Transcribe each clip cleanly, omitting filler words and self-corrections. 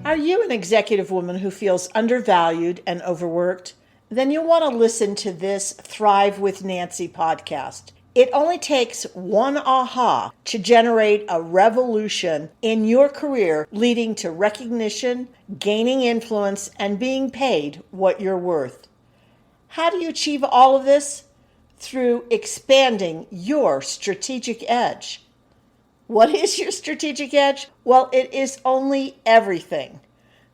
Are you an executive woman who feels undervalued and overworked? Then you'll want to listen to this Thrive with Nancy podcast. It only takes one aha to generate a revolution in your career, leading to recognition, gaining influence, and being paid what you're worth. How do you achieve all of this? Through expanding your strategic edge. What is your strategic edge? Well, it is only everything.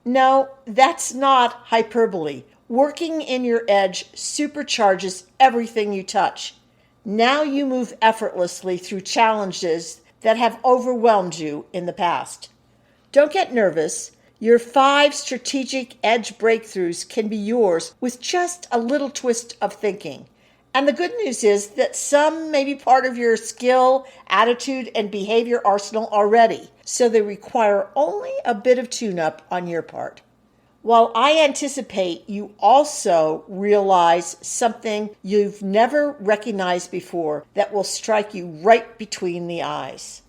No, that's not hyperbole. Working in your edge supercharges everything you touch. Now you move effortlessly through challenges that have overwhelmed you in the past. Don't get nervous. Your 5 strategic edge breakthroughs can be yours with just a little twist of thinking. And the good news is that some may be part of your skill, attitude, and behavior arsenal already, so they require only a bit of tune-up on your part. While I anticipate you also realize something you've never recognized before that will strike you right between the eyes.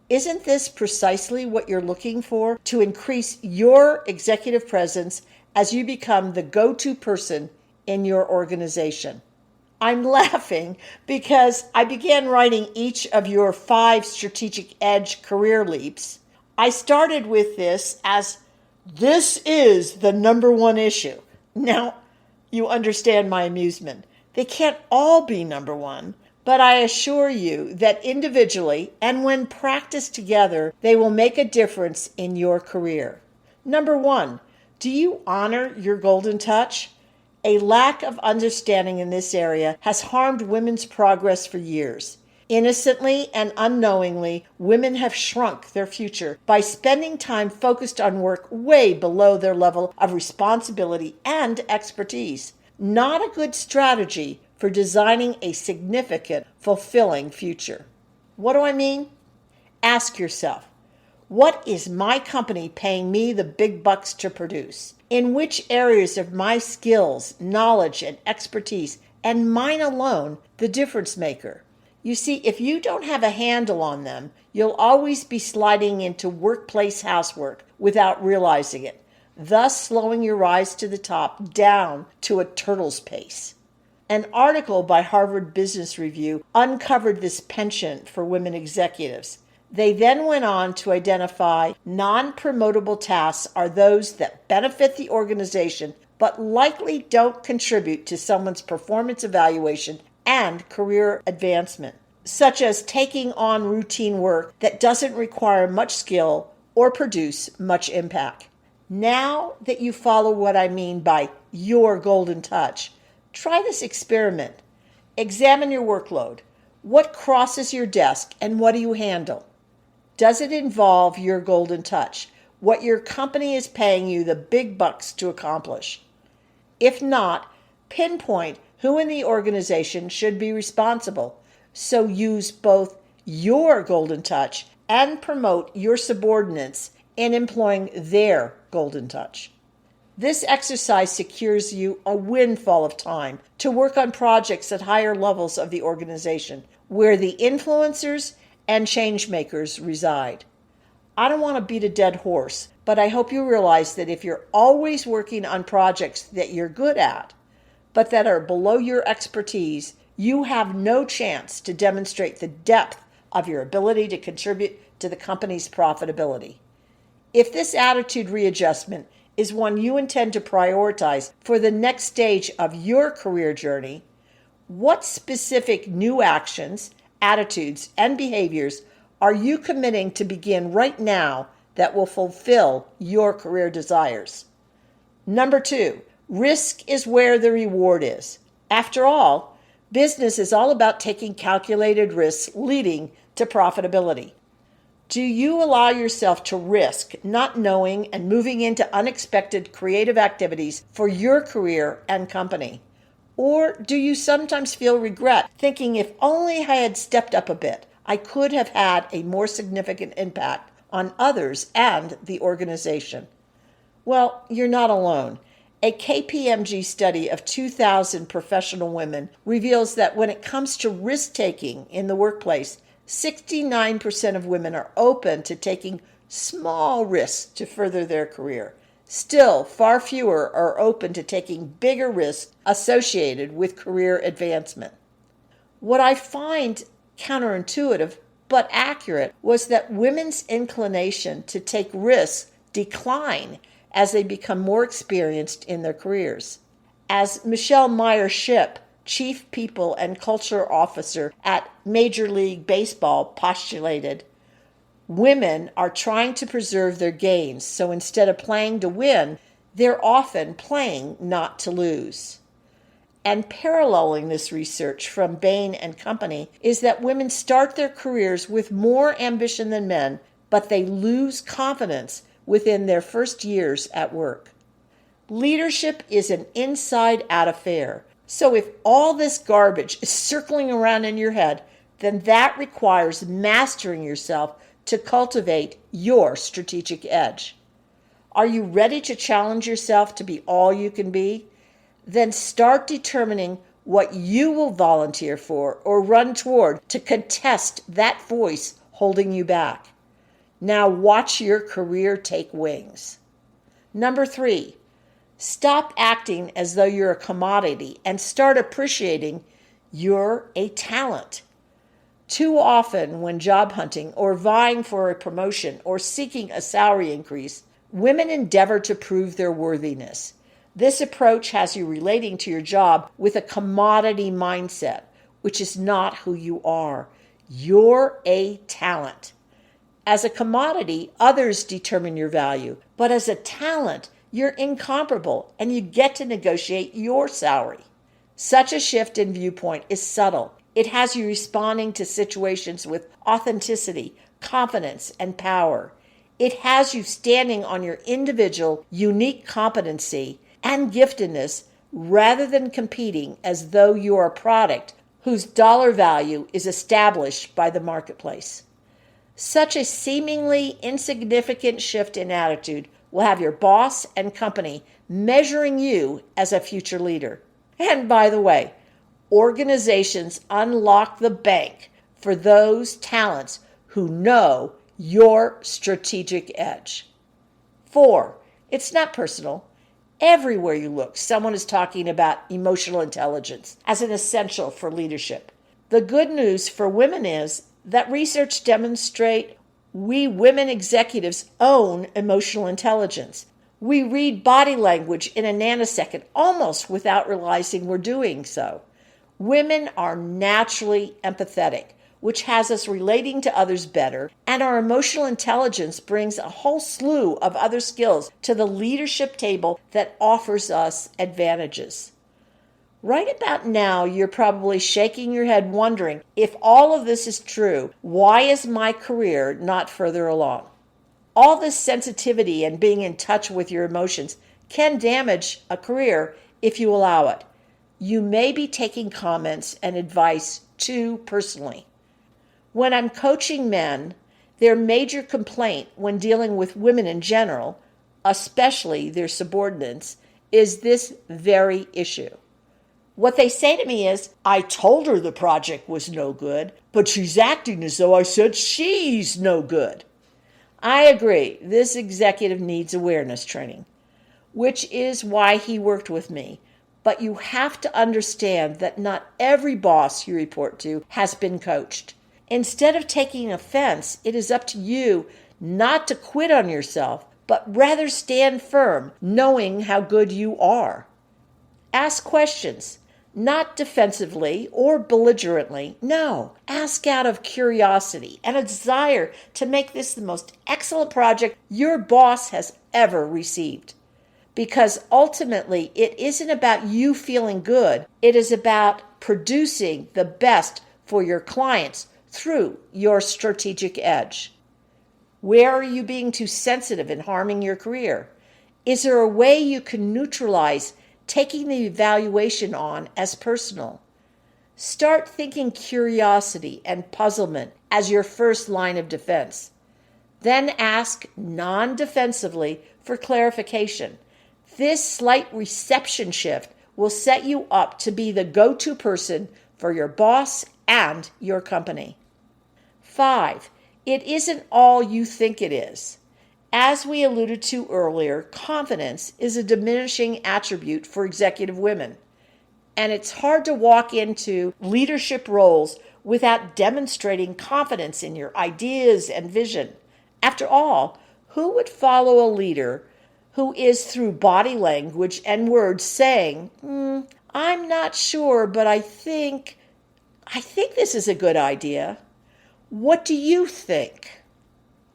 Isn't this precisely what you're looking for to increase your executive presence as you become the go-to person in your organization? I'm laughing because I began writing each of your 5 strategic edge career leaps. I started with this as this is the number 1 issue. Now, you understand my amusement. They can't all be number 1, but I assure you that individually and when practiced together, they will make a difference in your career. Number 1, do you honor your golden touch? A lack of understanding in this area has harmed women's progress for years. Innocently and unknowingly, women have shrunk their future by spending time focused on work way below their level of responsibility and expertise. Not a good strategy for designing a significant, fulfilling future. What do I mean? Ask yourself, what is my company paying me the big bucks to produce? In which areas of my skills, knowledge, and expertise, and mine alone, the difference maker? You see, if you don't have a handle on them, you'll always be sliding into workplace housework without realizing it, thus slowing your rise to the top down to a turtle's pace. An article by Harvard Business Review uncovered this penchant for women executives. They then went on to identify non-promotable tasks are those that benefit the organization but likely don't contribute to someone's performance evaluation and career advancement, such as taking on routine work that doesn't require much skill or produce much impact. Now that you follow what I mean by your golden touch, try this experiment. Examine your workload. What crosses your desk and what do you handle? Does it involve your golden touch, what your company is paying you the big bucks to accomplish? If not, pinpoint who in the organization should be responsible, so use both your golden touch and promote your subordinates in employing their golden touch. This exercise secures you a windfall of time to work on projects at higher levels of the organization, where the influencers and change makers reside. I don't want to beat a dead horse, but I hope you realize that if you're always working on projects that you're good at, but that are below your expertise, you have no chance to demonstrate the depth of your ability to contribute to the company's profitability. If this attitude readjustment is one you intend to prioritize for the next stage of your career journey, what specific new actions, attitudes, and behaviors are you committing to begin right now that will fulfill your career desires? Number 2, risk is where the reward is. After all, business is all about taking calculated risks leading to profitability. Do you allow yourself to risk not knowing and moving into unexpected creative activities for your career and company? Or do you sometimes feel regret, thinking if only I had stepped up a bit, I could have had a more significant impact on others and the organization? Well, you're not alone. A KPMG study of 2,000 professional women reveals that when it comes to risk-taking in the workplace, 69% of women are open to taking small risks to further their career. Still, far fewer are open to taking bigger risks associated with career advancement. What I find counterintuitive but accurate was that women's inclination to take risks decline as they become more experienced in their careers. As Michelle Meyer-Shipp, Chief People and Culture Officer at Major League Baseball, postulated, women are trying to preserve their gains, so instead of playing to win, they're often playing not to lose. And paralleling this research from Bain and Company is that women start their careers with more ambition than men, but they lose confidence within their first years at work. Leadership is an inside-out affair. So if all this garbage is circling around in your head, then that requires mastering yourself to cultivate your strategic edge. Are you ready to challenge yourself to be all you can be? Then start determining what you will volunteer for or run toward to contest that voice holding you back. Now watch your career take wings. Number 3, stop acting as though you're a commodity and start appreciating you're a talent. Too often when job hunting or vying for a promotion or seeking a salary increase, women endeavor to prove their worthiness. This approach has you relating to your job with a commodity mindset, which is not who you are. You're a talent. As a commodity, others determine your value, but as a talent, you're incomparable and you get to negotiate your salary. Such a shift in viewpoint is subtle. It has you responding to situations with authenticity, confidence, and power. It has you standing on your individual, unique competency and giftedness rather than competing as though you are a product whose dollar value is established by the marketplace. Such a seemingly insignificant shift in attitude will have your boss and company measuring you as a future leader. And by the way, organizations unlock the bank for those talents who know your strategic edge. 4, it's not personal. Everywhere you look, someone is talking about emotional intelligence as an essential for leadership. The good news for women is that research demonstrates we women executives own emotional intelligence. We read body language in a nanosecond, almost without realizing we're doing so. Women are naturally empathetic, which has us relating to others better, and our emotional intelligence brings a whole slew of other skills to the leadership table that offers us advantages. Right about now, you're probably shaking your head wondering, if all of this is true, why is my career not further along? All this sensitivity and being in touch with your emotions can damage a career if you allow it. You may be taking comments and advice too personally. When I'm coaching men, their major complaint when dealing with women in general, especially their subordinates, is this very issue. What they say to me is, I told her the project was no good, but she's acting as though I said she's no good. I agree, this executive needs awareness training, which is why he worked with me. But you have to understand that not every boss you report to has been coached. Instead of taking offense, it is up to you not to quit on yourself, but rather stand firm, knowing how good you are. Ask questions, not defensively or belligerently. No, ask out of curiosity and a desire to make this the most excellent project your boss has ever received. Because ultimately, it isn't about you feeling good. It is about producing the best for your clients through your strategic edge. Where are you being too sensitive and harming your career? Is there a way you can neutralize taking the evaluation on as personal? Start thinking curiosity and puzzlement as your first line of defense. Then ask non-defensively for clarification. This slight reception shift will set you up to be the go-to person for your boss and your company. 5, it isn't all you think it is. As we alluded to earlier, confidence is a diminishing attribute for executive women. And it's hard to walk into leadership roles without demonstrating confidence in your ideas and vision. After all, who would follow a leader who is through body language and words saying, I'm not sure, but I think this is a good idea. What do you think?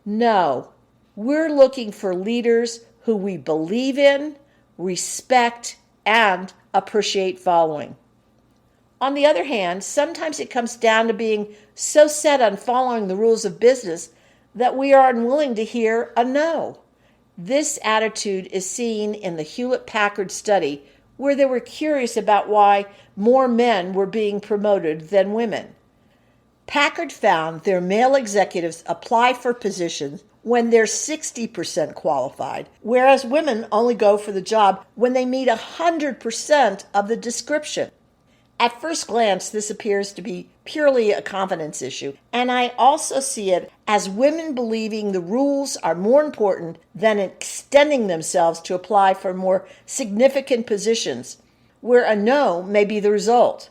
No, we're looking for leaders who we believe in, respect, and appreciate following. On the other hand, sometimes it comes down to being so set on following the rules of business that we are unwilling to hear a no. This attitude is seen in the Hewlett-Packard study, where they were curious about why more men were being promoted than women. Packard found their male executives apply for positions when they're 60% qualified, whereas women only go for the job when they meet 100% of the description. At first glance, this appears to be purely a confidence issue, and I also see it as women believing the rules are more important than extending themselves to apply for more significant positions, where a no may be the result.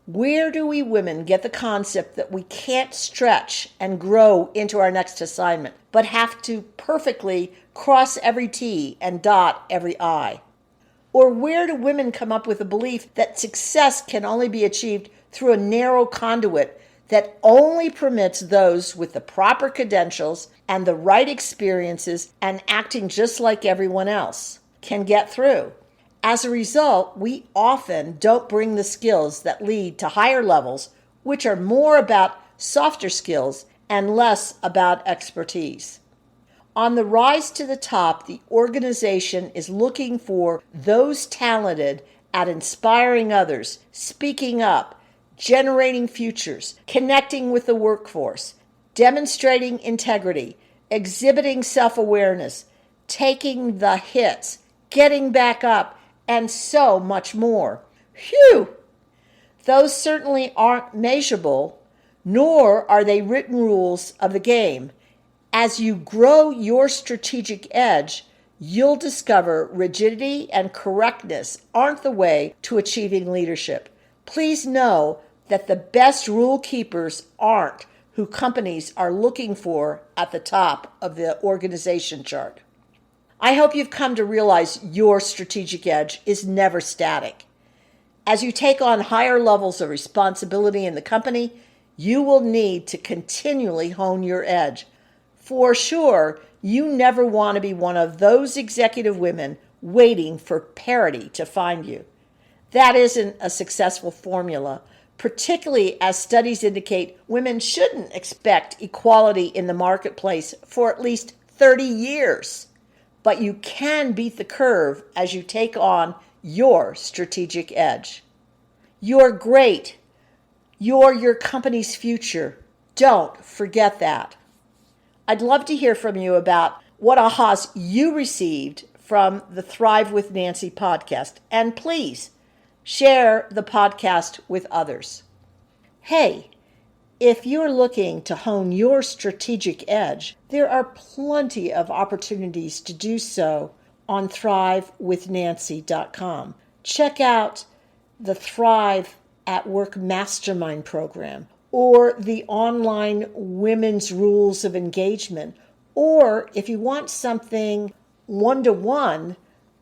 Where do we women get the concept that we can't stretch and grow into our next assignment, but have to perfectly cross every T and dot every I? Or where do women come up with a belief that success can only be achieved through a narrow conduit that only permits those with the proper credentials and the right experiences and acting just like everyone else can get through? As a result, we often don't bring the skills that lead to higher levels, which are more about softer skills and less about expertise. On the rise to the top, the organization is looking for those talented at inspiring others, speaking up, generating futures, connecting with the workforce, demonstrating integrity, exhibiting self-awareness, taking the hits, getting back up, and so much more. Phew! Those certainly aren't measurable, nor are they written rules of the game. As you grow your strategic edge, you'll discover rigidity and correctness aren't the way to achieving leadership. Please know that the best rule keepers aren't who companies are looking for at the top of the organization chart. I hope you've come to realize your strategic edge is never static. As you take on higher levels of responsibility in the company, you will need to continually hone your edge. For sure, you never want to be one of those executive women waiting for parity to find you. That isn't a successful formula, particularly as studies indicate women shouldn't expect equality in the marketplace for at least 30 years. But you can beat the curve as you take on your strategic edge. You're great. You're your company's future. Don't forget that. I'd love to hear from you about what ahas you received from the Thrive with Nancy podcast. And please share the podcast with others. Hey, if you're looking to hone your strategic edge, there are plenty of opportunities to do so on ThriveWithNancy.com. Check out the Thrive at Work Mastermind program, or the online Women's Rules of Engagement, or if you want something one-to-one,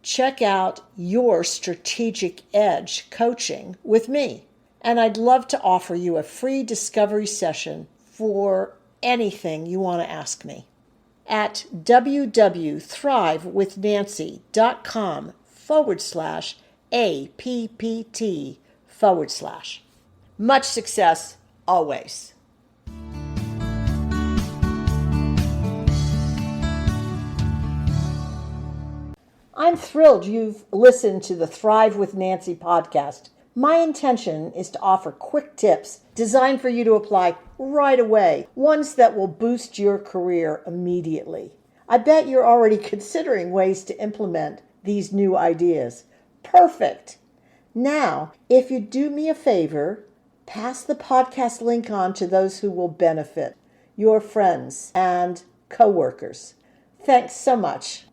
check out Your Strategic Edge coaching with me. And I'd love to offer you a free discovery session for anything you want to ask me at www.thrivewithNancy.com/APPT/. Much success always. I'm thrilled you've listened to the Thrive with Nancy podcast. My intention is to offer quick tips designed for you to apply right away, ones that will boost your career immediately. I bet you're already considering ways to implement these new ideas. Perfect! Now, if you do me a favor, pass the podcast link on to those who will benefit, your friends and coworkers. Thanks so much.